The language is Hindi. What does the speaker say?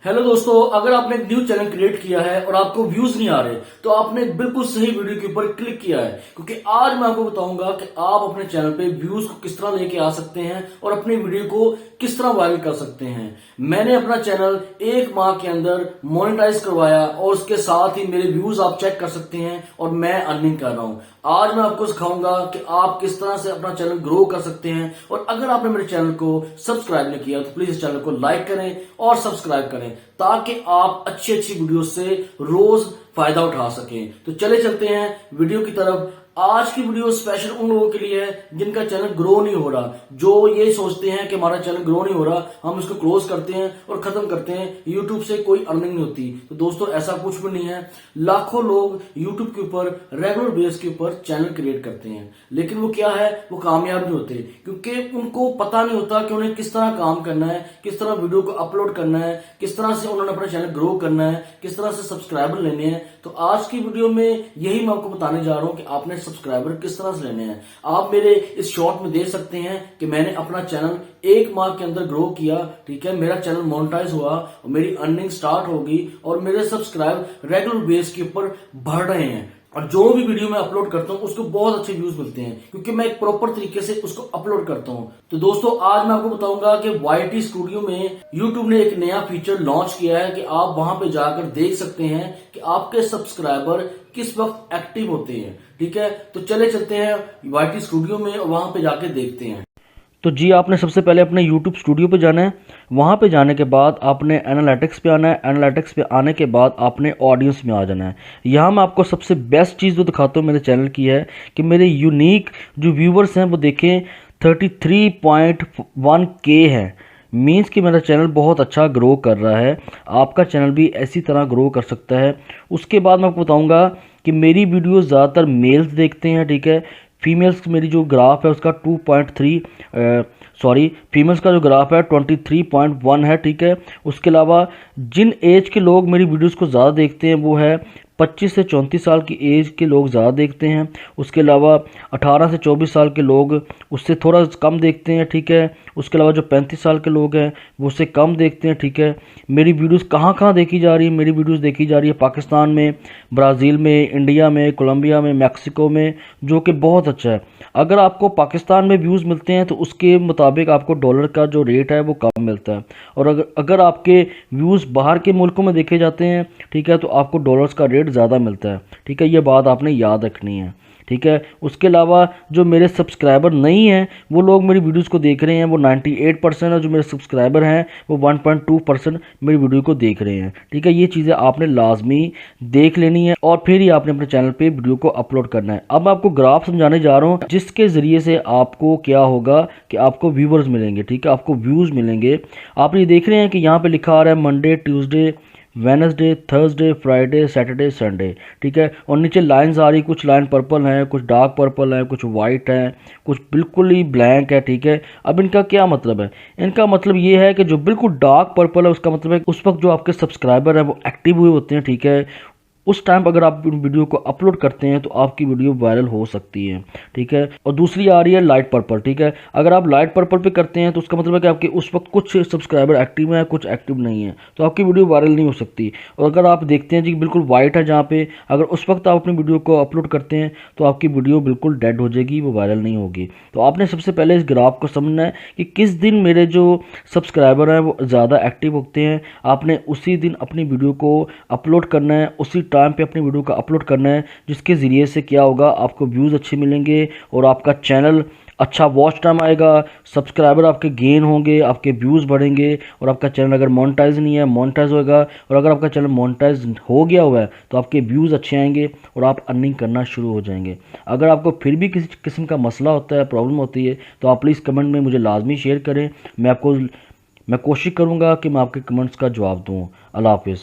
हेलो दोस्तों, अगर आपने एक न्यू चैनल क्रिएट किया है और आपको व्यूज नहीं आ रहे तो आपने बिल्कुल सही वीडियो के ऊपर क्लिक किया है, क्योंकि आज मैं आपको बताऊंगा कि आप अपने चैनल पे व्यूज को किस तरह लेके आ सकते हैं और अपनी वीडियो को किस तरह वायरल कर सकते हैं। मैंने अपना चैनल 1 माह के अंदर मोनेटाइज करवाया और उसके साथ ही मेरे व्यूज आप चेक कर सकते हैं और मैं अर्निंग कर रहा हूं। आज मैं आपको सिखाऊंगा कि आप किस तरह से अपना चैनल ग्रो कर सकते हैं। और अगर आपने मेरे चैनल को सब्सक्राइब नहीं किया तो प्लीज इस चैनल को लाइक करें और सब्सक्राइब करें, ताकि आप अच्छी अच्छी वीडियो से रोज फायदा उठा सकें। तो चले चलते हैं वीडियो की तरफ। आज की वीडियो स्पेशल उन लोगों के लिए है जिनका चैनल ग्रो नहीं हो रहा, जो ये सोचते हैं कि हमारा चैनल ग्रो नहीं हो रहा, हम इसको क्लोज करते हैं और खत्म करते हैं, यूट्यूब से कोई अर्निंग नहीं होती। तो दोस्तों ऐसा कुछ भी नहीं है। लाखों लोग यूट्यूब के ऊपर रेगुलर बेस के ऊपर चैनल क्रिएट करते हैं, लेकिन वो क्या है, वो कामयाब नहीं होते, क्योंकि उनको पता नहीं होता कि उन्हें किस तरह काम करना है, किस तरह वीडियो को अपलोड करना है, किस तरह से उन्होंने अपना चैनल ग्रो करना है, किस तरह से सब्सक्राइबर लेने हैं। तो आज की वीडियो में यही मैं आपको बताने जा रहा हूं कि आपने सब्सक्राइबर किस तरह से लेने हैं। आप मेरे इस शॉर्ट में देख सकते हैं कि मैंने अपना चैनल 1 माह के अंदर ग्रो किया, ठीक है। मेरा चैनल मोनेटाइज हुआ और मेरी अर्निंग स्टार्ट होगी और मेरे सब्सक्राइब रेगुलर बेस के ऊपर बढ़ रहे हैं। और जो भी वीडियो मैं अपलोड करता हूं उसको बहुत अच्छे व्यूज मिलते हैं, क्योंकि मैं एक प्रॉपर तरीके से उसको अपलोड करता हूं। तो दोस्तों आज मैं आपको बताऊंगा कि YT स्टूडियो में YouTube ने एक नया फीचर लॉन्च किया है कि आप वहां पे जाकर देख सकते हैं कि आपके सब्सक्राइबर किस वक्त एक्टिव होते हैं, ठीक है। तो चले चलते हैं YT स्टूडियो में और वहां पे जाके देखते हैं। तो जी आपने सबसे पहले अपने YouTube स्टूडियो पे जाना है। वहाँ पे जाने के बाद आपने एनालिटिक्स पे आना है। एनालिटिक्स पे आने के बाद आपने ऑडियंस में आ जाना है। यहाँ मैं आपको सबसे बेस्ट चीज़ जो दिखाता हूँ मेरे चैनल की है कि मेरे यूनिक जो व्यूवर्स हैं वो देखें 33.1K है। मीन्स कि मेरा चैनल बहुत अच्छा ग्रो कर रहा है। आपका चैनल भी ऐसी तरह ग्रो कर सकता है। उसके बाद मैं आपको बताऊँगा कि मेरी वीडियो ज़्यादातर मेल्स देखते हैं, ठीक है। फीमेल्स मेरी जो ग्राफ है उसका 2.3 फीमेल्स का जो ग्राफ है 23.1 है, ठीक है। उसके अलावा जिन एज के लोग मेरी वीडियोस को ज़्यादा देखते हैं वो है 25 से 34 साल की एज के लोग ज़्यादा देखते हैं। उसके अलावा 18 से 24 साल के लोग उससे थोड़ा कम देखते हैं, ठीक है। उसके अलावा जो 35 साल के लोग हैं वो उससे कम देखते हैं, ठीक है। मेरी वीडियोस कहाँ कहाँ देखी जा रही है? मेरी वीडियोस देखी जा रही है पाकिस्तान में, ब्राज़ील में, इंडिया में, कोलंबिया में, मैक्सिको में, जो कि बहुत अच्छा है। अगर आपको पाकिस्तान में व्यूज़ मिलते हैं तो उसके मुताबिक आपको डॉलर का जो रेट है वो कम मिलता है। और अगर आपके व्यूज़ बाहर के मुल्कों में देखे जाते हैं, ठीक है, तो आपको डॉलर्स का रेट ज़्यादा मिलता है, ठीक है। ये बात आपने याद रखनी है, ठीक है। उसके अलावा जो मेरे सब्सक्राइबर नहीं हैं वो लोग मेरी वीडियोस को देख रहे हैं, वो 98% है। जो मेरे सब्सक्राइबर हैं वो 1.2% मेरी वीडियो को देख रहे हैं, ठीक है। ये चीज़ें आपने लाजमी देख लेनी है और फिर ही आपने अपने चैनल पे वीडियो को अपलोड करना है। अब मैं आपको ग्राफ समझाने जा रहा हूँ जिसके ज़रिए से आपको क्या होगा कि आपको व्यूवर्स मिलेंगे, ठीक है, आपको व्यूज़ मिलेंगे। आप ये देख रहे हैं कि यहाँ पर लिखा आ रहा है Monday, Tuesday, Wednesday, Thursday, Friday, Saturday, Sunday, ठीक है। और नीचे लाइंस आ रही, कुछ लाइन पर्पल हैं, कुछ डार्क पर्पल हैं, कुछ वाइट हैं, कुछ बिल्कुल ही ब्लैंक है, ठीक है। अब इनका क्या मतलब है? इनका मतलब ये है कि जो बिल्कुल डार्क पर्पल है उसका मतलब है उस वक्त जो आपके सब्सक्राइबर हैं वो एक्टिव हुए होते हैं, ठीक है। उस टाइम अगर आप वीडियो को अपलोड करते हैं तो आपकी वीडियो वायरल हो सकती है, ठीक है। और दूसरी आ रही है लाइट पर्पल, ठीक है। अगर आप लाइट पर्पल पे करते हैं तो उसका मतलब है कि आपके उस वक्त कुछ सब्सक्राइबर एक्टिव हैं, कुछ एक्टिव नहीं है, तो आपकी वीडियो वायरल नहीं हो सकती। और अगर आप देखते हैं जी बिल्कुल वाइट है जहाँ पे, अगर उस वक्त आप अपनी वीडियो को अपलोड करते हैं तो आपकी वीडियो बिल्कुल डेड हो जाएगी, वो वायरल नहीं होगी। तो आपने सबसे पहले इस ग्राफ को समझना है कि किस दिन मेरे जो सब्सक्राइबर हैं वो ज़्यादा एक्टिव होते हैं। आपने उसी दिन अपनी वीडियो को अपलोड करना है, उसी टाइम पे अपनी वीडियो का अपलोड करना है, जिसके ज़रिए से क्या होगा, आपको व्यूज़ अच्छे मिलेंगे और आपका चैनल अच्छा वॉच टाइम आएगा, सब्सक्राइबर आपके गेन होंगे, आपके व्यूज़ बढ़ेंगे और आपका चैनल अगर मोनेटाइज नहीं है मोनेटाइज होगा। और अगर आपका चैनल मोनेटाइज हो गया हुआ है तो आपके व्यूज़ अच्छे आएंगे और आप अर्निंग करना शुरू हो जाएंगे। अगर आपको फिर भी किसी किस्म का मसला होता है, प्रॉब्लम होती है, तो आप प्लीज़ कमेंट में मुझे लाजमी शेयर करें। मैं कोशिश करूँगा कि मैं आपके कमेंट्स का जवाब दूँ। अल्लाह हाफिज़।